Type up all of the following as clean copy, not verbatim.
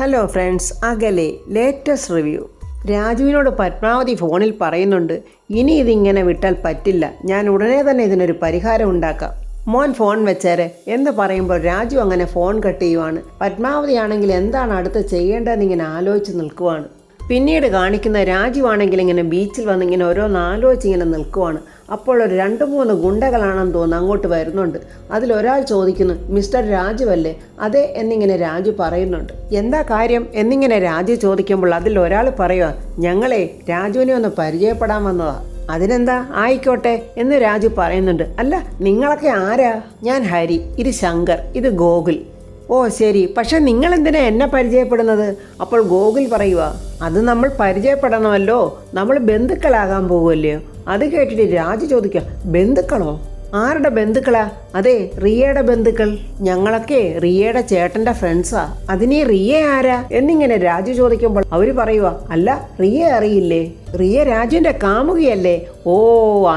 Hello friends, അകലെ latest review. രാജുവിനോട് Padmavati ഫോണിൽ പറയുന്നുണ്ട്, ഇനി ഇതിങ്ങനെ വിട്ടാൽ പറ്റില്ല, ഞാൻ ഉടനെ തന്നെ ഇതിനൊരു പരിഹാരം ഉണ്ടാക്കാം, മോൻ ഫോൺ വെച്ചേരെ എന്ന് പറയുമ്പോൾ രാജു അങ്ങനെ ഫോൺ കട്ട് ചെയ്യുവാണ്. പത്മാവതി ആണെങ്കിൽ എന്താണ് അടുത്ത് ചെയ്യേണ്ടതെന്ന് ഇങ്ങനെ ആലോചിച്ച് നിൽക്കുവാണ്. പിന്നീട് കാണിക്കുന്ന രാജുവാണെങ്കിൽ ഇങ്ങനെ ബീച്ചിൽ വന്ന് ഇങ്ങനെ ഓരോന്ന് ആലോചിച്ച് ഇങ്ങനെ നിൽക്കുവാണ്. അപ്പോൾ ഒരു 2-3 ഗുണ്ടകളാണെന്ന് തോന്നുന്നു അങ്ങോട്ട് വരുന്നുണ്ട്. അതിലൊരാൾ ചോദിക്കുന്നു, മിസ്റ്റർ രാജു അല്ലേ? അതെ എന്നിങ്ങനെ രാജു പറയുന്നുണ്ട്. എന്താ കാര്യം എന്നിങ്ങനെ രാജു ചോദിക്കുമ്പോൾ അതിൽ ഒരാൾ പറയുക, ഞങ്ങളെ രാജുവിനെ ഒന്ന് പരിചയപ്പെടാൻ വന്നതാ. അതിനെന്താ, ആയിക്കോട്ടെ എന്ന് രാജു പറയുന്നുണ്ട്. അല്ല, നിങ്ങളൊക്കെ ആരാ? ഞാൻ ഹരി, ഇത് ശങ്കർ, ഇത് ഗോകുൽ. ഓ ശരി, പക്ഷെ നിങ്ങൾ എന്തിനാ എന്നെ പരിചയപ്പെടുന്നത്? അപ്പോൾ ഗോകുൽ പറയുക, അത് നമ്മൾ പരിചയപ്പെടണമല്ലോ, നമ്മൾ ബന്ധുക്കളാകാൻ പോകുമല്ലോ. അത് കേട്ടിട്ട് രാജു ചോദിക്കുക, ബന്ധുക്കളോ? ആരുടെ ബന്ധുക്കളാ? അതെ, റിയയുടെ ബന്ധുക്കൾ. ഞങ്ങളൊക്കെ റിയയുടെ ചേട്ടന്റെ ഫ്രണ്ട്സാ. അതിനീ റിയ ആരാ എന്നിങ്ങനെ രാജു ചോദിക്കുമ്പോൾ അവര് പറയുക, അല്ല റിയ അറിയില്ലേ? റിയ രാജുവിന്റെ കാമുകിയല്ലേ? ഓ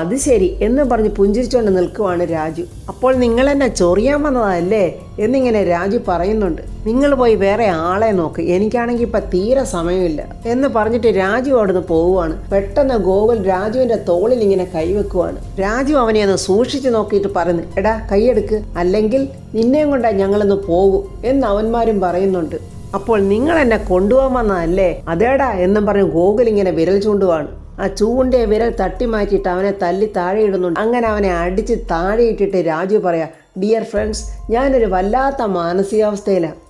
അത് ശരി എന്ന് പറഞ്ഞ് പുഞ്ചിരിച്ചുകൊണ്ട് നിൽക്കുവാണ് രാജു. അപ്പോൾ നിങ്ങൾ എന്നെ ചൊറിയാൻ വന്നതല്ലേ എന്നിങ്ങനെ രാജു പറയുന്നുണ്ട്. നിങ്ങൾ പോയി വേറെ ആളെ നോക്ക്, എനിക്കാണെങ്കിൽ ഇപ്പം തീരെ സമയമില്ല എന്ന് പറഞ്ഞിട്ട് രാജു അവിടുന്ന് പോവുകയാണ്. പെട്ടെന്ന് ഗോകുൽ രാജുവിന്റെ തോളിൽ ഇങ്ങനെ കൈവെക്കുവാണ്. രാജു അവനെ ഒന്ന് സൂക്ഷിച്ചു നോക്കിയിട്ട് പറയുന്നു, എടാ കൈയെടുക്ക്, അല്ലെങ്കിൽ നിന്നെയും കൊണ്ടാ ഞങ്ങളൊന്ന് പോകും എന്ന് അവന്മാരും പറയുന്നുണ്ട്. അപ്പോൾ നിങ്ങൾ എന്നെ കൊണ്ടുപോകാൻ വന്നതല്ലേ? അതേടാ എന്നും പറഞ്ഞ് ഗോകുൽ ഇങ്ങനെ വിരൽ ചൂണ്ടുവാണ്. ആ ചൂണ്ടിയ വിരൽ തട്ടി മാറ്റിയിട്ട് അവനെ തല്ലി താഴെ ഇടുന്നുണ്ട്. അങ്ങനെ അവനെ അടിച്ച് താഴെ ഇട്ടിട്ട് രാജു പറയാ, ഡിയർ ഫ്രണ്ട്സ്, ഞാനൊരു വല്ലാത്ത മാനസികാവസ്ഥയിലാണ്.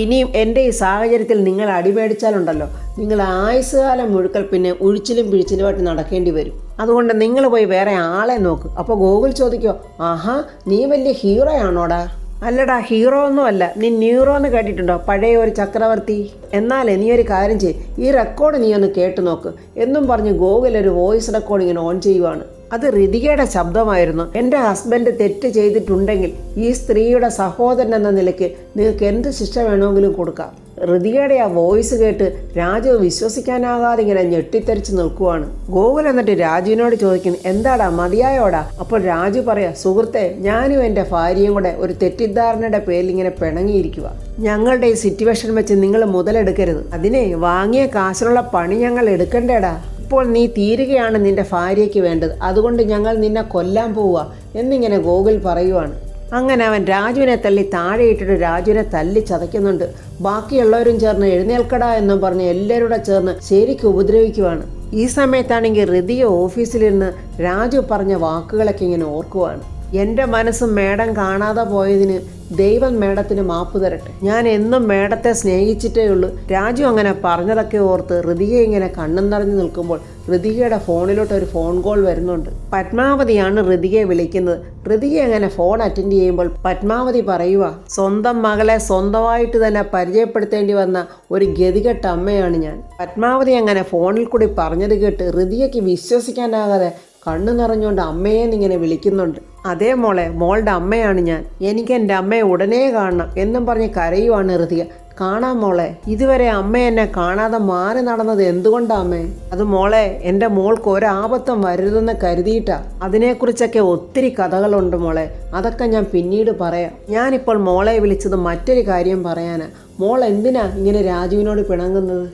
ഇനിയും എൻ്റെ ഈ സാഹചര്യത്തിൽ നിങ്ങൾ അടിമേടിച്ചാലുണ്ടല്ലോ, നിങ്ങൾ ആയുസ്സുകാലം മുഴുക്കൽ പിന്നെ ഉഴിച്ചിലും പിഴിച്ചിലുമായിട്ട് നടക്കേണ്ടി വരും. അതുകൊണ്ട് നിങ്ങൾ പോയി വേറെ ആളെ നോക്ക്. അപ്പോൾ ഗോകുൽ ചോദിക്കോ, ആഹാ നീ വലിയ ഹീറോ ആണോടാ? അല്ലടാ, ഹീറോ ഒന്നും അല്ല, നീ ന്യൂറോ എന്ന് കേട്ടിട്ടുണ്ടോ? പഴയ ഒരു ചക്രവർത്തി. എന്നാലേ നീ ഒരു കാര്യം ചെയ്യ്, ഈ റെക്കോർഡ് നീ ഒന്ന് കേട്ടു നോക്ക് എന്നും പറഞ്ഞ് ഗോകുൽ ഒരു വോയിസ് റെക്കോർഡ് ഇങ്ങനെ ഓൺ ചെയ്യുവാണ്. അത് ഋതികയുടെ ശബ്ദമായിരുന്നു. എൻ്റെ ഹസ്ബൻഡ് തെറ്റ് ചെയ്തിട്ടുണ്ടെങ്കിൽ ഈ സ്ത്രീയുടെ സഹോദരൻ എന്ന നിലയ്ക്ക് നിങ്ങൾക്ക് എന്ത് ശിക്ഷ വേണമെങ്കിലും കൊടുക്കാം. ഋതികയുടെ ആ വോയിസ് കേട്ട് രാജു വിശ്വസിക്കാനാകാതെ ഇങ്ങനെ ഞെട്ടിത്തെറിച്ച് നിൽക്കുവാണ്. ഗോകുൽ എന്നിട്ട് രാജുവിനോട് ചോദിക്കുന്നു, എന്താടാ മതിയായോടാ? അപ്പോൾ രാജു പറയാ, സുഹൃത്തെ, ഞാനും എൻ്റെ ഭാര്യയും കൂടെ ഒരു തെറ്റിദ്ധാരണയുടെ പേരിൽ ഇങ്ങനെ പിണങ്ങിയിരിക്കുക. ഞങ്ങളുടെ ഈ സിറ്റുവേഷൻ വെച്ച് നിങ്ങൾ മുതലെടുക്കരുത്. അതിനെ വാങ്ങിയ കാശിനുള്ള പണി ഞങ്ങൾ എടുക്കണ്ടേടാ. ഇപ്പോൾ നീ തീരുകയാണ് നിന്റെ ഭാര്യയ്ക്ക് വേണ്ടത്, അതുകൊണ്ട് ഞങ്ങൾ നിന്നെ കൊല്ലാൻ പോവുക എന്നിങ്ങനെ ഗോകുൽ പറയുവാണ്. അങ്ങനെ അവൻ രാജുവിനെ തള്ളി താഴെ ഇട്ടിട്ട് രാജുവിനെ തല്ലി ചതയ്ക്കുന്നുണ്ട്. ബാക്കിയുള്ളവരും ചേർന്ന് എഴുന്നേൽക്കടാ എന്നും പറഞ്ഞ് എല്ലാവരും കൂടെ ചേർന്ന് ശരിക്കും ഉപദ്രവിക്കുവാണ്. ഈ സമയത്താണെങ്കിൽ ഋതിക ഓഫീസിലിരുന്ന് രാജു പറഞ്ഞ വാക്കുകളൊക്കെ ഇങ്ങനെ ഓർക്കുവാണ്. എൻ്റെ മനസ്സും മേഡം കാണാതെ പോയതിന് ദൈവം മേഡത്തിന് മാപ്പ് തരട്ടെ. ഞാൻ എന്നും മേഡത്തെ സ്നേഹിച്ചിട്ടേ ഉള്ളൂ. രാജു അങ്ങനെ പറഞ്ഞതൊക്കെ ഓർത്ത് ഋതിക ഇങ്ങനെ കണ്ണും നിറഞ്ഞു നിൽക്കുമ്പോൾ ഋതികയുടെ ഫോണിലോട്ട് ഒരു ഫോൺ കോൾ വരുന്നുണ്ട്. പത്മാവതിയാണ് ഋതികയെ വിളിക്കുന്നത്. ഋതിക അങ്ങനെ ഫോൺ അറ്റൻഡ് ചെയ്യുമ്പോൾ പത്മാവതി പറയുക, സ്വന്തം മകളെ സ്വന്തമായിട്ട് തന്നെ പരിചയപ്പെടുത്തേണ്ടി വന്ന ഒരു ഗതികെട്ട അമ്മയാണ് ഞാൻ. പത്മാവതി അങ്ങനെ ഫോണിൽ കൂടി പറഞ്ഞത് കേട്ട് ഋതികയ്ക്ക് വിശ്വസിക്കാനാകാതെ കണ്ണു നിറഞ്ഞുകൊണ്ട് അമ്മയെന്നിങ്ങനെ വിളിക്കുന്നുണ്ട്. അതേ മോളെ, മോളുടെ അമ്മയാണ് ഞാൻ, എനിക്ക് എൻ്റെ അമ്മയെ ഉടനെ കാണണം എന്നും പറഞ്ഞ് കരയുവാണ് ഋതിക. കാണാം മോളെ, ഇതുവരെ അമ്മ എന്നെ കാണാതെ മാറി നടന്നത് എന്തുകൊണ്ടാ അമ്മേ? അത് മോളെ, എൻ്റെ മോൾക്ക് ഒരാപത്തും വരരുതെന്ന് കരുതിയിട്ടാ. അതിനെക്കുറിച്ചൊക്കെ ഒത്തിരി കഥകളുണ്ട് മോളെ, അതൊക്കെ ഞാൻ പിന്നീട് പറയാം. ഞാനിപ്പോൾ മോളെ വിളിച്ചത് മറ്റൊരു കാര്യം പറയാനാ. മോൾ എന്തിനാ ഇങ്ങനെ രാജുവിനോട് പിണങ്ങുന്നത്?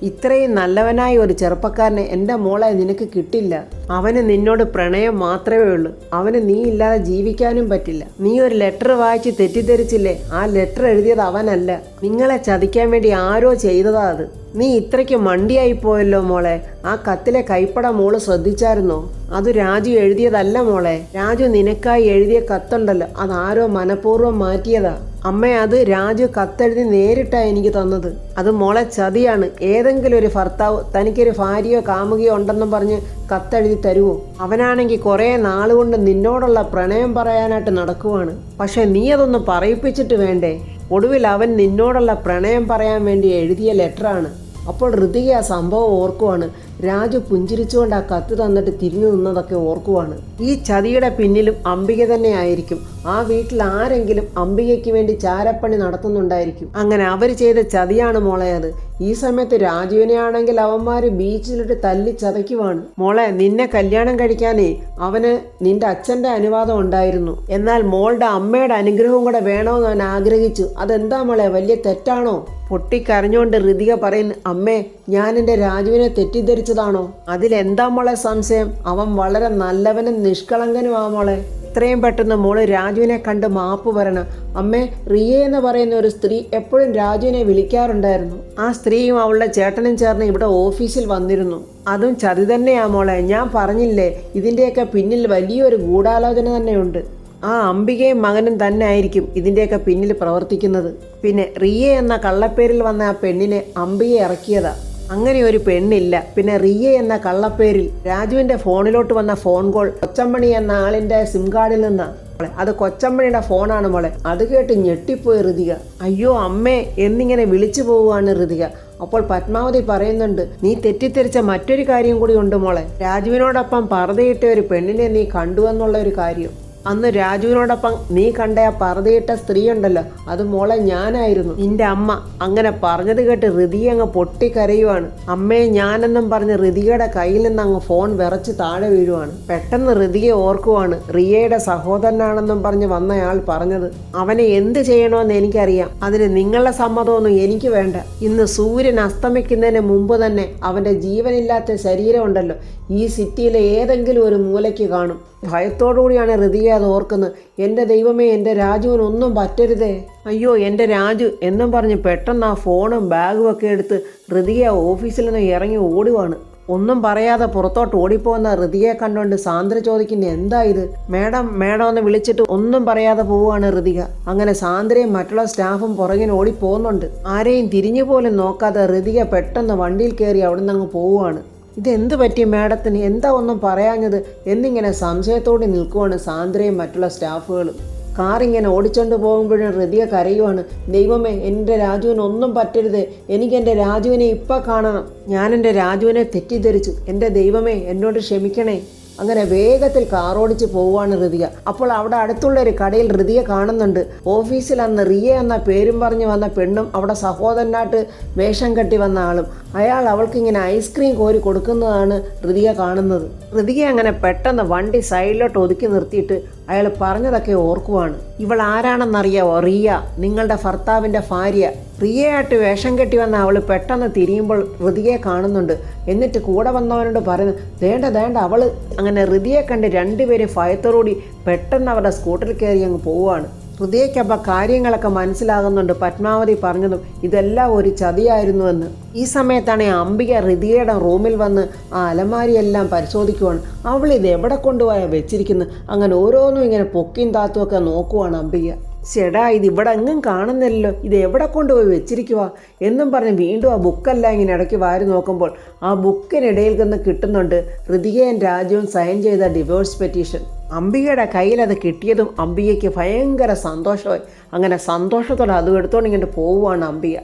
ഇത്രയും നല്ലവനായ ഒരു ചെറുപ്പക്കാരനെ എൻ്റെ മോളെ നിനക്ക് കിട്ടില്ല. അവന് നിന്നോട് പ്രണയം മാത്രമേ ഉള്ളൂ. അവന് നീ ഇല്ലാതെ ജീവിക്കാനും പറ്റില്ല. നീ ഒരു ലെറ്റർ വായിച്ച് തെറ്റിദ്ധരിച്ചില്ലേ? ആ ലെറ്റർ എഴുതിയത് അവനല്ല, നിങ്ങളെ ചതിക്കാൻ വേണ്ടി ആരോ ചെയ്തതാ അത്. നീ ഇത്രയ്ക്ക് മണ്ടിയായി പോയല്ലോ മോളെ. ആ കത്തിലെ കൈപ്പട മോള് ശ്രദ്ധിച്ചായിരുന്നോ? അത് രാജു എഴുതിയതല്ല മോളെ. രാജു നിനക്കായി എഴുതിയ കത്തുണ്ടല്ലോ, അതാരോ മനഃപൂർവ്വം മാറ്റിയതാ. അമ്മ, അത് രാജു കത്തെഴുതി നേരിട്ടാ എനിക്ക് തന്നത്. അത് മോളെ ചതിയാണ്. ഏതെങ്കിലും ഒരു ഭർത്താവ് തനിക്കൊരു ഭാര്യയോ കാമുകയോ ഉണ്ടെന്നും പറഞ്ഞ് കത്തെഴുതി തരുമോ? അവനാണെങ്കിൽ കുറേ നാളുകൊണ്ട് നിന്നോടുള്ള പ്രണയം പറയാനായിട്ട് നടക്കുവാണ്. പക്ഷെ നീ അതൊന്ന് പറയിപ്പിച്ചിട്ട് വേണ്ടേ? ഒടുവിൽ അവൻ നിന്നോടുള്ള പ്രണയം പറയാൻ വേണ്ടി എഴുതിയ ലെറ്ററാണ്. അപ്പോൾ ഋതിക ആ സംഭവം ഓർക്കുവാണ്. രാജു പുഞ്ചിരിച്ചുകൊണ്ട് ആ കത്ത് തന്നിട്ട് തിരിഞ്ഞു നിന്നതൊക്കെ ഓർക്കുവാണ്. ഈ ചതിയുടെ പിന്നിലും അംബിക തന്നെ ആയിരിക്കും. ആ വീട്ടിൽ ആരെങ്കിലും അംബികയ്ക്ക് വേണ്ടി ചാരപ്പണി നടത്തുന്നുണ്ടായിരിക്കും. അങ്ങനെ അവർ ചെയ്ത ചതിയാണ് മോളെ അത്. ഈ സമയത്ത് രാജുവിനെ ആണെങ്കിൽ അവന്മാര് ബീച്ചിലിട്ട് തല്ലി ചതയ്ക്കുവാണ്. മോളെ, നിന്നെ കല്യാണം കഴിക്കാനേ അവന് നിന്റെ അച്ഛൻ്റെ അനുവാദം ഉണ്ടായിരുന്നു. എന്നാൽ മോളുടെ അമ്മയുടെ അനുഗ്രഹവും കൂടെ വേണമെന്ന് അവൻ ആഗ്രഹിച്ചു. അതെന്താ മോളെ, വലിയ തെറ്റാണോ? പൊട്ടിക്കരഞ്ഞുകൊണ്ട് ഋതിക പറയുന്നു, അമ്മേ, ഞാൻ എൻ്റെ രാജുവിനെ തെറ്റിദ്ധരിച്ചതാണോ? അതിലെന്താ മോളെ സംശയം? അവൻ വളരെ നല്ലവനും നിഷ്കളങ്കനുമാ മോളെ. എത്രയും പെട്ടെന്ന് മോള് രാജുവിനെ കണ്ട് മാപ്പ് പറയണം. അമ്മേ, റിയ എന്ന് പറയുന്ന ഒരു സ്ത്രീ എപ്പോഴും രാജുവിനെ വിളിക്കാറുണ്ടായിരുന്നു. ആ സ്ത്രീയും അവളുടെ ചേട്ടനും ചേർന്ന് ഇവിടെ ഓഫീസിൽ വന്നിരുന്നു. അതും ചതി തന്നെയാ മോളെ. ഞാൻ പറഞ്ഞില്ലേ, ഇതിൻ്റെയൊക്കെ പിന്നിൽ വലിയൊരു ഗൂഢാലോചന തന്നെയുണ്ട്. ആ അംബികയും മകനും തന്നെ ആയിരിക്കും ഇതിൻ്റെയൊക്കെ പിന്നിൽ പ്രവർത്തിക്കുന്നത്. പിന്നെ റിയ എന്ന കള്ളപ്പേരിൽ വന്ന ആ പെണ്ണിനെ അംബിക ഇറക്കിയതാ. അങ്ങനെ ഒരു പെണ്ണില്ല. പിന്നെ റിയ എന്ന കള്ളപ്പേരിൽ രാജുവിൻ്റെ ഫോണിലോട്ട് വന്ന ഫോൺ കോൾ കൊച്ചമ്മണി എന്ന ആളിൻ്റെ സിം കാർഡിൽ നിന്നാണ്. അത് കൊച്ചമ്മണിയുടെ ഫോണാണ് മോളെ. അത് കേട്ട് ഞെട്ടിപ്പോയി ഋതിക. അയ്യോ അമ്മേ എന്നിങ്ങനെ വിളിച്ചു പോവുകയാണ് ഋതിക. അപ്പോൾ പത്മാവതി പറയുന്നുണ്ട്, നീ തെറ്റിദ്ധരിച്ച മറ്റൊരു കാര്യം കൂടി ഉണ്ട് മോളെ. രാജുവിനോടൊപ്പം പർദ്ദയിട്ട ഒരു പെണ്ണിനെ നീ കണ്ടുവെന്നുള്ള ഒരു കാര്യം. അന്ന് രാജുവിനോടൊപ്പം നീ കണ്ട ആ പർദ്ദയിട്ട സ്ത്രീ ഉണ്ടല്ലോ, അത് മോളെ ഞാനായിരുന്നു, നിന്റെ അമ്മ. അങ്ങനെ പറഞ്ഞത് കേട്ട് ഋതിക അങ്ങ് പൊട്ടിക്കരയുവാണ്. അമ്മയെ ഞാനെന്നും പറഞ്ഞ് ഋതികയുടെ കയ്യിൽ നിന്ന് അങ്ങ് ഫോൺ വിറച്ച് താഴെ വീഴുവാണ്. പെട്ടെന്ന് ഋതിക ഓർക്കുവാണ്, റിയയുടെ സഹോദരനാണെന്നും പറഞ്ഞ് വന്നയാൾ പറഞ്ഞത്. അവനെ എന്ത് ചെയ്യണമെന്ന് എനിക്കറിയാം. അതിന് നിങ്ങളുടെ സമ്മതമൊന്നും എനിക്ക് വേണ്ട. ഇന്ന് സൂര്യൻ അസ്തമിക്കുന്നതിന് മുമ്പ് തന്നെ അവൻ്റെ ജീവനില്ലാത്ത ശരീരമുണ്ടല്ലോ ഈ സിറ്റിയിലെ ഏതെങ്കിലും ഒരു മൂലയ്ക്ക് കാണും. ഭയത്തോടുകൂടിയാണ് ഋതിക അത് ഓർക്കുന്നത്. എൻ്റെ ദൈവമേ, എൻ്റെ രാജുവിനൊന്നും പറ്റരുതേ. അയ്യോ എൻ്റെ രാജു എന്നും പറഞ്ഞ് പെട്ടെന്ന് ആ ഫോണും ബാഗും ഒക്കെ എടുത്ത് ഋതിക ഓഫീസിൽ നിന്ന് ഇറങ്ങി ഓടുവാണ്. ഒന്നും പറയാതെ പുറത്തോട്ട് ഓടിപ്പോകുന്ന ഋതികയെ കണ്ടുകൊണ്ട് സാന്ദ്ര ചോദിക്കുന്നത്, എന്താ ഇത്? മേഡം മേഡം എന്ന് വിളിച്ചിട്ട് ഒന്നും പറയാതെ പോവുകയാണ് ഋതിക. അങ്ങനെ സാന്ദ്രയും മറ്റുള്ള സ്റ്റാഫും പുറകിന് ഓടിപ്പോകുന്നുണ്ട്. ആരെയും തിരിഞ്ഞു പോലും നോക്കാതെ ഋതിക പെട്ടെന്ന് വണ്ടിയിൽ കയറി അവിടെ നിന്ന് അങ്ങ് പോവുകയാണ്. ഇതെന്ത് പറ്റി മേഡത്തിന്? എന്താ ഒന്നും പറയാഞ്ഞത് എന്നിങ്ങനെ സംശയത്തോടെ നിൽക്കുവാണ് സാന്ദ്രയും മറ്റുള്ള സ്റ്റാഫുകളും. കാറിങ്ങനെ ഓടിച്ചോണ്ട് പോകുമ്പോഴും ഋതിക കരയുവാണ്. ദൈവമേ, എൻ്റെ രാജുവിനൊന്നും പറ്റരുത്. എനിക്ക് എൻ്റെ രാജുവിനെ ഇപ്പം കാണണം. ഞാൻ എൻ്റെ രാജുവിനെ തെറ്റിദ്ധരിച്ചു. എൻ്റെ ദൈവമേ, എന്നോട് ക്ഷമിക്കണേ. അങ്ങനെ വേഗത്തിൽ കാറോടിച്ച് പോവുകയാണ് ഋതിക. അപ്പോൾ അവിടെ അടുത്തുള്ള ഒരു കടയിൽ ഋതിക കാണുന്നുണ്ട്. ഓഫീസിൽ അന്ന് റിയ എന്ന പേരും പറഞ്ഞ് വന്ന പെണ്ണും അവിടെ സഹോദരനായിട്ട് വേഷം കെട്ടി വന്ന ആളും. അയാൾ അവൾക്കിങ്ങനെ ഐസ്ക്രീം കോരി കൊടുക്കുന്നതാണ് ഋതിക കാണുന്നത്. ഋതിക അങ്ങനെ പെട്ടെന്ന് വണ്ടി സൈഡിലോട്ട് ഒതുക്കി നിർത്തിയിട്ട് അയാൾ പറഞ്ഞതൊക്കെ ഓർക്കുവാണ്. ഇവൾ ആരാണെന്നറിയാവോ? റിയ, നിങ്ങളുടെ ഭർത്താവിൻ്റെ ഭാര്യ. റിയയായിട്ട് വേഷം കെട്ടി വന്ന അവൾ പെട്ടെന്ന് തിരിയുമ്പോൾ ഋതികയെ കാണുന്നുണ്ട്. എന്നിട്ട് കൂടെ വന്നവനോട് പറയുന്നു, ദേണ്ട അവള്. അങ്ങനെ ഋതിയെ കണ്ട് രണ്ടുപേരും ഭയത്തോടുകൂടി പെട്ടെന്ന് അവരുടെ സ്കൂട്ടറിൽ കയറി അങ്ങ് പോവുകയാണ്. ഋതികയ്ക്കപ്പം കാര്യങ്ങളൊക്കെ മനസ്സിലാകുന്നുണ്ട്. പത്മാവതി പറഞ്ഞതും ഇതെല്ലാം ഒരു ചതിയായിരുന്നുവെന്ന്. ഈ സമയത്താണ് അംബിക ഋതികയുടെ റൂമിൽ വന്ന് ആ അലമാരിയെല്ലാം പരിശോധിക്കുവാണ്. അവൾ ഇത് എവിടെ കൊണ്ടുപോയാൽ വെച്ചിരിക്കുന്നു. അങ്ങനെ ഓരോന്നും ഇങ്ങനെ പൊക്കിയും താത്തുമൊക്കെ നോക്കുവാണ് അംബിക. ചേടാ, ഇത് ഇവിടെ എങ്ങും കാണുന്നില്ലല്ലോ, ഇത് എവിടെ കൊണ്ടുപോയി വെച്ചിരിക്കുക എന്നും പറഞ്ഞ് വീണ്ടും ആ ബുക്കെല്ലാം ഇങ്ങനെ ഇടയ്ക്ക് വാരി നോക്കുമ്പോൾ ആ ബുക്കിനിടയിൽ നിന്ന് കിട്ടുന്നുണ്ട് ഋതികയും രാജുവും സൈൻ ചെയ്ത ഡിവോഴ്സ് പെറ്റീഷൻ. അംബികയുടെ കയ്യിൽ അത് കിട്ടിയതും അംബികയ്ക്ക് ഭയങ്കര സന്തോഷമായി. അങ്ങനെ സന്തോഷത്തോടെ അതും എടുത്തുകൊണ്ട് ഇങ്ങനെ പോവുകയാണ് അംബിക.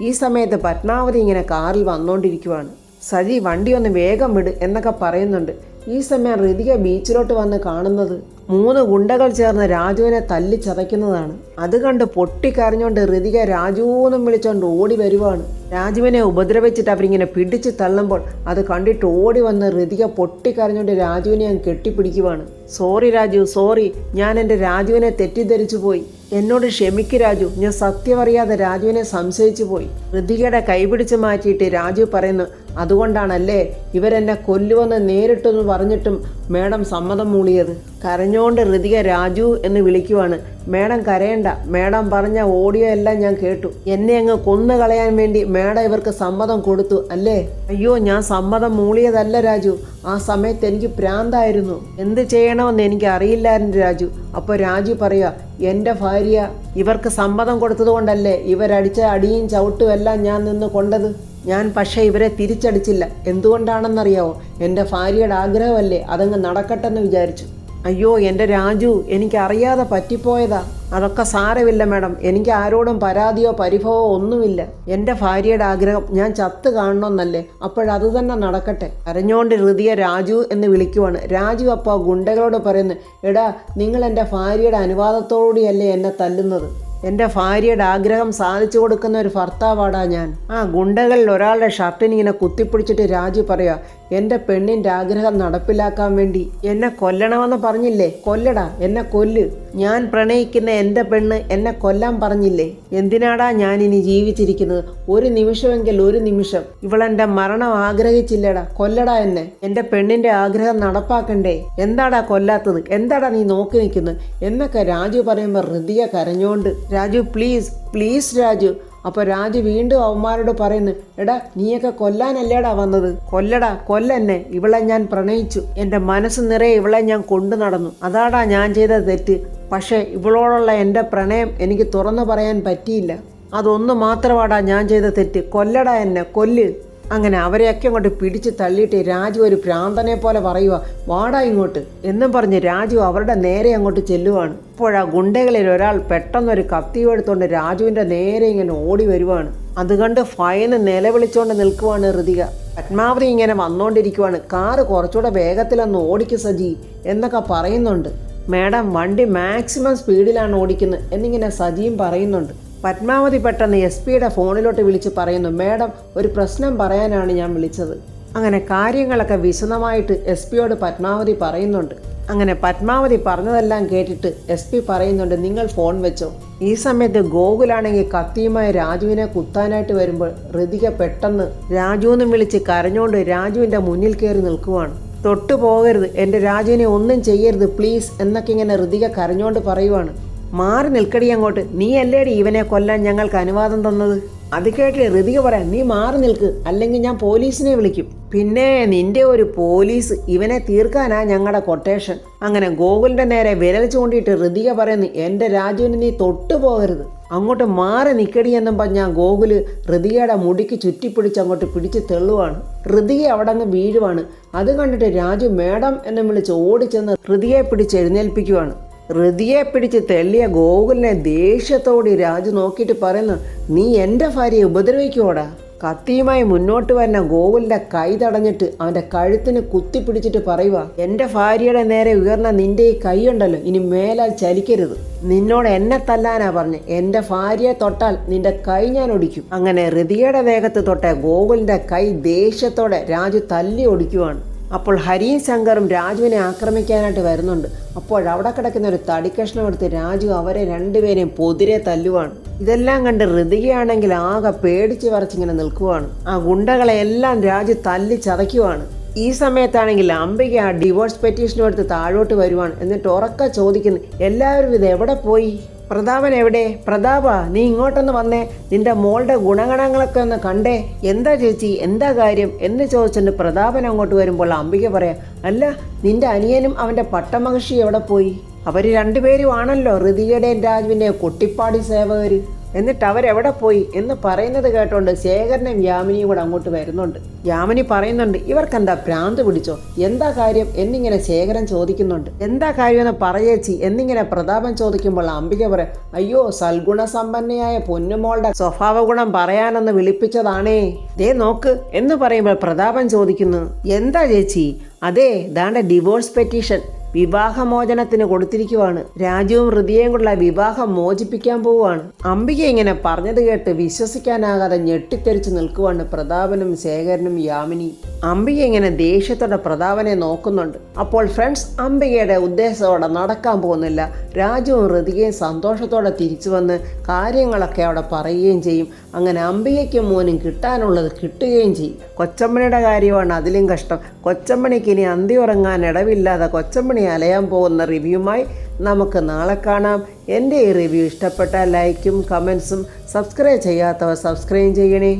ഈ സമയത്ത് പത്മാവതി ഇങ്ങനെ കാറിൽ വന്നുകൊണ്ടിരിക്കുവാണ്. സജി, വണ്ടി ഒന്ന് വേഗം വിട് എന്നൊക്കെ പറയുന്നുണ്ട്. ഈ സമയം ഋതിക ബീച്ചിലോട്ട് വന്ന് കാണുന്നത് 3 ഗുണ്ടകൾ ചേർന്ന് രാജുവിനെ തല്ലി ചതയ്ക്കുന്നതാണ്. അത് കണ്ട് പൊട്ടിക്കരഞ്ഞുകൊണ്ട് ഋതിക രാജുവെന്നും വിളിച്ചുകൊണ്ട് ഓടി വരുവാണ്. രാജുവിനെ ഉപദ്രവിച്ചിട്ട് അവരിങ്ങനെ പിടിച്ച് തള്ളുമ്പോൾ അത് കണ്ടിട്ട് ഓടി വന്ന് ഋതിക പൊട്ടിക്കരഞ്ഞുകൊണ്ട് രാജുവിനെ അങ്ങ് കെട്ടിപ്പിടിക്കുവാണ്. സോറി രാജു, സോറി, ഞാൻ എൻ്റെ രാജുവിനെ തെറ്റിദ്ധരിച്ചു പോയി. എന്നോട് ക്ഷമിക്ക് രാജു, ഞാൻ സത്യമറിയാതെ രാജുവിനെ സംശയിച്ചു പോയി. ഋതികയുടെ കൈപിടിച്ച് മാറ്റിയിട്ട് രാജു പറയുന്നു, അതുകൊണ്ടാണല്ലേ ഇവരെന്നെ കൊല്ലുവെന്ന് നേരിട്ടെന്ന് പറഞ്ഞിട്ടും മേഡം സമ്മതം മൂളിയത്. കരഞ്ഞുകൊണ്ട് ഋതിക രാജു എന്ന് വിളിക്കുവാണ്. മേഡം കരയണ്ട, മേഡം പറഞ്ഞ ഓഡിയോ എല്ലാം ഞാൻ കേട്ടു. എന്നെ അങ്ങ് കൊന്നു കളയാൻ വേണ്ടി മേഡം ഇവർക്ക് സമ്മതം കൊടുത്തു അല്ലേ? അയ്യോ, ഞാൻ സമ്മതം മൂളിയതല്ല രാജു. ആ സമയത്ത് എനിക്ക് ഭ്രാന്തായിരുന്നു. എന്ത് ചെയ്യണമെന്ന് എനിക്ക് അറിയില്ലായിരുന്നു രാജു. അപ്പോൾ രാജു പറയാ, എൻ്റെ ഭാര്യ ഇവർക്ക് സമ്മതം കൊടുത്തത് കൊണ്ടല്ലേ ഇവരടിച്ച അടിയും ചവിട്ടും എല്ലാം ഞാൻ നിന്ന് കൊണ്ടത്. ഞാൻ പക്ഷേ ഇവരെ തിരിച്ചടിച്ചില്ല. എന്തുകൊണ്ടാണെന്നറിയാവോ? എൻ്റെ ഭാര്യയുടെ ആഗ്രഹമല്ലേ, അതങ്ങ് നടക്കട്ടെന്ന് വിചാരിച്ചു. അയ്യോ എൻ്റെ രാജു, എനിക്കറിയാതെ പറ്റിപ്പോയതാ. അതൊക്കെ സാരമില്ല മാഡം, എനിക്ക് ആരോടും പരാതിയോ പരിഭവമോ ഒന്നുമില്ല. എൻ്റെ ഭാര്യയുടെ ആഗ്രഹം ഞാൻ ചത്ത് കാണണമെന്നല്ലേ, അപ്പോഴത് തന്നെ നടക്കട്ടെ. കരഞ്ഞോണ്ട് ഹൃദയ രാജു എന്ന് വിളിക്കുവാണ്. രാജു അപ്പോൾ ഗുണ്ടകളോട് പറയുന്നു, എടാ നിങ്ങൾ എൻ്റെ ഭാര്യയുടെ അനുവാദത്തോടുകൂടിയല്ലേ എന്നെ തല്ലുന്നത്? എൻ്റെ ഭാര്യയുടെ ആഗ്രഹം സാധിച്ചു കൊടുക്കുന്ന ഒരു ഭർത്താവാടാ ഞാൻ. ആ ഗുണ്ടകളിൽ ഒരാളുടെ ഷർട്ടിനിങ്ങനെ കുത്തിപ്പിടിച്ചിട്ട് രാജു പറയാ, എൻ്റെ പെണ്ണിൻ്റെ ആഗ്രഹം നടപ്പിലാക്കാൻ വേണ്ടി എന്നെ കൊല്ലണമെന്ന് പറഞ്ഞില്ലേ? കൊല്ലടാ, എന്നെ കൊല്ല്. ഞാൻ പ്രണയിക്കുന്ന എൻ്റെ പെണ്ണ് എന്നെ കൊല്ലാൻ പറഞ്ഞില്ലേ? എന്തിനാടാ ഞാൻ ഇനി ജീവിച്ചിരിക്കുന്നത്? ഒരു നിമിഷമെങ്കിൽ ഒരു നിമിഷം ഇവളെൻ്റെ മരണം ആഗ്രഹിച്ചില്ലേടാ? കൊല്ലടാ എന്നെ. എൻ്റെ പെണ്ണിൻ്റെ ആഗ്രഹം നടപ്പാക്കണ്ടേ? എന്താടാ കൊല്ലാത്തത്? എന്താടാ നീ നോക്കി നിൽക്കുന്നത് എന്നൊക്കെ രാജു പറയുമ്പോൾ ഹൃദയ കരഞ്ഞോണ്ട്, രാജു പ്ലീസ് പ്ലീസ് രാജു. അപ്പോൾ രാജു വീണ്ടും അവന്മാരോട് പറയുന്നു, എടാ നീയൊക്കെ കൊല്ലാനല്ലേടാ വന്നത്? കൊല്ലടാ, കൊല്ലെന്നെ. ഇവളെ ഞാൻ പ്രണയിച്ചു, എൻ്റെ മനസ്സ് നിറയെ ഇവളെ ഞാൻ കൊണ്ടു നടന്നു. അതാടാ ഞാൻ ചെയ്ത തെറ്റ്. പക്ഷേ ഇവളോടുള്ള എൻ്റെ പ്രണയം എനിക്ക് തുറന്നു പറയാൻ പറ്റിയില്ല. അതൊന്നു മാത്രമാടാ ഞാൻ ചെയ്ത തെറ്റ്. കൊല്ലടാ എന്നെ, കൊല്ല്. അങ്ങനെ അവരെയൊക്കെ അങ്ങോട്ട് പിടിച്ച് തള്ളിയിട്ട് രാജു ഒരു ഭ്രാന്തനെ പോലെ പറയുക, വാടാ ഇങ്ങോട്ട് എന്നും പറഞ്ഞ് രാജു അവരുടെ നേരെ അങ്ങോട്ട് ചെല്ലുവാണ്. അപ്പോഴാ ഗുണ്ടകളിൽ ഒരാൾ പെട്ടെന്നൊരു കത്തിയും എടുത്തുകൊണ്ട് രാജുവിൻ്റെ നേരെ ഇങ്ങനെ ഓടി വരുവാണ്. അത് കണ്ട് ഭയന്ന് നിലവിളിച്ചുകൊണ്ട് നിൽക്കുവാണ് ഹൃതിക. പത്മാവതി ഇങ്ങനെ വന്നുകൊണ്ടിരിക്കുവാണ്. കാറ് കുറച്ചുകൂടെ വേഗത്തിലൊന്ന് ഓടിക്ക് സജി എന്നൊക്കെ പറയുന്നുണ്ട്. മാഡം വണ്ടി മാക്സിമം സ്പീഡിലാണ് ഓടിക്കുന്നത് എന്നിങ്ങനെ സജിയും പറയുന്നുണ്ട്. പത്മാവതി പെട്ടെന്ന് എസ് പിയുടെ ഫോണിലോട്ട് വിളിച്ച് പറയുന്നു, മാഡം ഒരു പ്രശ്നം പറയാനാണ് ഞാൻ വിളിച്ചത്. അങ്ങനെ കാര്യങ്ങളൊക്കെ വിശദമായിട്ട് എസ് പിയോട് പത്മാവതി പറയുന്നുണ്ട്. അങ്ങനെ പത്മാവതി പറഞ്ഞതെല്ലാം കേട്ടിട്ട് എസ് പി പറയുന്നുണ്ട്, നിങ്ങൾ ഫോൺ വെച്ചോ. ഈ സമയത്ത് ഗോകുലാണെങ്കിൽ കത്തിയുമായി രാജുവിനെ കുത്താനായിട്ട് വരുമ്പോൾ ഹൃതിക പെട്ടെന്ന് രാജു എന്നും വിളിച്ച് കരഞ്ഞുകൊണ്ട് രാജുവിൻ്റെ മുന്നിൽ കയറി നിൽക്കുവാണ്. തൊട്ടു പോകരുത്, എൻ്റെ രാജുവിനെ ഒന്നും ചെയ്യരുത് പ്ലീസ് എന്നൊക്കെ ഇങ്ങനെ ഹൃതിക കരഞ്ഞുകൊണ്ട് പറയുവാണ്. മാറി നിൽക്കടി അങ്ങോട്ട്, നീ അല്ലേടി ഇവനെ കൊല്ലാൻ ഞങ്ങൾക്ക് അനുവാദം തന്നത്? അത് കേട്ടില്ലേ ഹൃതിക പറയാം, നീ മാറി നിൽക്ക്, അല്ലെങ്കിൽ ഞാൻ പോലീസിനെ വിളിക്കും. പിന്നെ നിന്റെ ഒരു പോലീസ്, ഇവനെ തീർക്കാനാ ഞങ്ങളുടെ കൊട്ടേഷൻ. അങ്ങനെ ഗോകുലിൻ്റെ നേരെ വിരൽ ചൂണ്ടിയിട്ട് ഹൃതിക പറയുന്നു, എൻ്റെ രാജുവിന് നീ തൊട്ടു പോകരുത്, അങ്ങോട്ട് മാറി നിൽക്കടി എന്നും പറഞ്ഞാൽ ഗോകുല് ഹൃതികയുടെ മുടിക്ക് ചുറ്റിപ്പിടിച്ച് അങ്ങോട്ട് പിടിച്ച് തെള്ളുവാണ്. ഹൃതിക അവിടെ അങ്ങ് വീഴുവാണ്. അത് കണ്ടിട്ട് രാജു മേഡം എന്നും വിളിച്ച് ഓടിച്ചെന്ന് ഹൃതികയെ പിടിച്ച് എഴുന്നേൽപ്പിക്കുവാണ്. ഹൃതിയെ പിടിച്ച് തെള്ളിയ ഗോകുലിനെ ദേഷ്യത്തോടെ രാജു നോക്കിയിട്ട് പറയുന്നു, നീ എൻ്റെ ഭാര്യയെ ഉപദ്രവിക്കുവോടാ? കത്തിയുമായി മുന്നോട്ട് വരുന്ന ഗോകുലിൻ്റെ കൈ തടഞ്ഞിട്ട് അവൻ്റെ കഴുത്തിന് കുത്തിപ്പിടിച്ചിട്ട് പറയുക, എൻ്റെ ഭാര്യയുടെ നേരെ ഉയർന്ന നിൻ്റെ ഈ കൈയുണ്ടല്ലോ, ഇനി മേലാൽ ചലിക്കരുത്. നിന്നോട് എന്നെ തല്ലാനാ പറഞ്ഞ്, എൻ്റെ ഭാര്യയെ തൊട്ടാൽ നിന്റെ കൈ ഞാൻ ഒടിക്കും. അങ്ങനെ ഹൃതിയുടെ വേഗത്ത് തൊട്ട ഗോകുലിൻ്റെ കൈ ദേഷ്യത്തോടെ രാജു തല്ലി ഒടിക്കുവാണ്. അപ്പോൾ ഹരിയും ശങ്കറും രാജുവിനെ ആക്രമിക്കാനായിട്ട് വരുന്നുണ്ട്. അപ്പോൾ അവിടെ കിടക്കുന്ന ഒരു തടിക്കഷ്ണം എടുത്ത് രാജു അവരെ രണ്ടുപേരെയും പൊതിരെ തല്ലുവാണ്. ഇതെല്ലാം കണ്ട് ഹൃതികയാണെങ്കിൽ ആകെ പേടിച്ച് വരച്ചിങ്ങനെ നിൽക്കുവാണ്. ആ ഗുണ്ടകളെ എല്ലാം രാജു തല്ലി ചതയ്ക്കുവാണ്. ഈ സമയത്താണെങ്കിൽ അംബിക ആ ഡിവോഴ്സ് പെറ്റീഷനും എടുത്ത് താഴോട്ട് വരുവാണ്. എന്നിട്ട് ഉറക്കെ ചോദിക്കുന്നു, എല്ലാവരും ഇത് എവിടെ പോയി? പ്രതാപൻ എവിടെ? പ്രതാപ, നീ ഇങ്ങോട്ടൊന്ന് വന്നേ, നിന്റെ മോളുടെ ഗുണഗണങ്ങളൊക്കെ ഒന്ന് കണ്ടേ. എന്താ ചേച്ചി, എന്താ കാര്യം എന്ന് ചോദിച്ചിട്ട് പ്രതാപൻ അങ്ങോട്ട് വരുമ്പോൾ അംബിക പറയാം, അല്ല നിന്റെ അനിയനും അവൻ്റെ പട്ടമഹർഷി എവിടെ പോയി? അവർ രണ്ടുപേരും ആണല്ലോ ഹൃതികയുടെയും രാജുവിൻ്റെയും കുട്ടിപ്പാടി സേവകർ. എന്നിട്ട് അവരെവിടെ പോയി എന്ന് പറയുന്നത് കേട്ടോണ്ട് ശേഖരനും യാമിനിയും കൂടെ അങ്ങോട്ട് വരുന്നുണ്ട്. യാമിനി പറയുന്നുണ്ട്, ഇവർക്കെന്താ ഭ്രാന്ത് പിടിച്ചോ? എന്താ കാര്യം എന്നിങ്ങനെ ശേഖരൻ ചോദിക്കുന്നുണ്ട്. എന്താ കാര്യമെന്ന് പറയേച്ചി എന്നിങ്ങനെ പ്രതാപൻ ചോദിക്കുമ്പോൾ അംബിക പറയാം, അയ്യോ സൽഗുണസമ്പന്നയായ പൊന്നുമോളുടെ സ്വഭാവ ഗുണം പറയാനെന്ന് വിളിപ്പിച്ചതാണേ, ദേ നോക്ക് എന്ന് പറയുമ്പോൾ പ്രതാപൻ ചോദിക്കുന്നു, എന്താ ചേച്ചി? അതെ ദാണ്ട ഡിവോഴ്സ് പെറ്റീഷൻ വിവാഹമോചനത്തിന് കൊടുത്തിരിക്കുവാണ്. രാജുവും ഹൃദയയും കൂടെ വിവാഹം മോചിപ്പിക്കാൻ പോവുകയാണ്. അംബിക ഇങ്ങനെ പറഞ്ഞത് കേട്ട് വിശ്വസിക്കാനാകാതെ ഞെട്ടിത്തെറിച്ച് നിൽക്കുവാണ് പ്രതാപനും ശേഖരനും യാമിനി. അംബിക ഇങ്ങനെ ദേഷ്യത്തോടെ പ്രതാപനെ നോക്കുന്നുണ്ട്. അപ്പോൾ ഫ്രണ്ട്സ്, അംബികയുടെ ഉദ്ദേശത്തോടെ നടക്കാൻ പോകുന്നില്ല. രാജുവും ഹൃതികയും സന്തോഷത്തോടെ തിരിച്ചു വന്ന് കാര്യങ്ങളൊക്കെ അവിടെ പറയുകയും ചെയ്യും. അങ്ങനെ അംബികയ്ക്കും മോനും കിട്ടാനുള്ളത് കിട്ടുകയും ചെയ്യും. കൊച്ചമ്മണിയുടെ കാര്യമാണ് അതിലും കഷ്ടം. കൊച്ചമ്മണിക്ക് ഇനി അന്തി ഉറങ്ങാൻ ഇടവില്ലാതെ കൊച്ചമ്മണി അലയാൻ പോകുന്ന റിവ്യൂമായി നമുക്ക് നാളെ കാണാം. എൻ്റെ ഈ റിവ്യൂ ഇഷ്ടപ്പെട്ടാൽ ലൈക്കും കമൻസും, സബ്സ്ക്രൈബ് ചെയ്യാത്തവർ സബ്സ്ക്രൈബ് ചെയ്യണേ.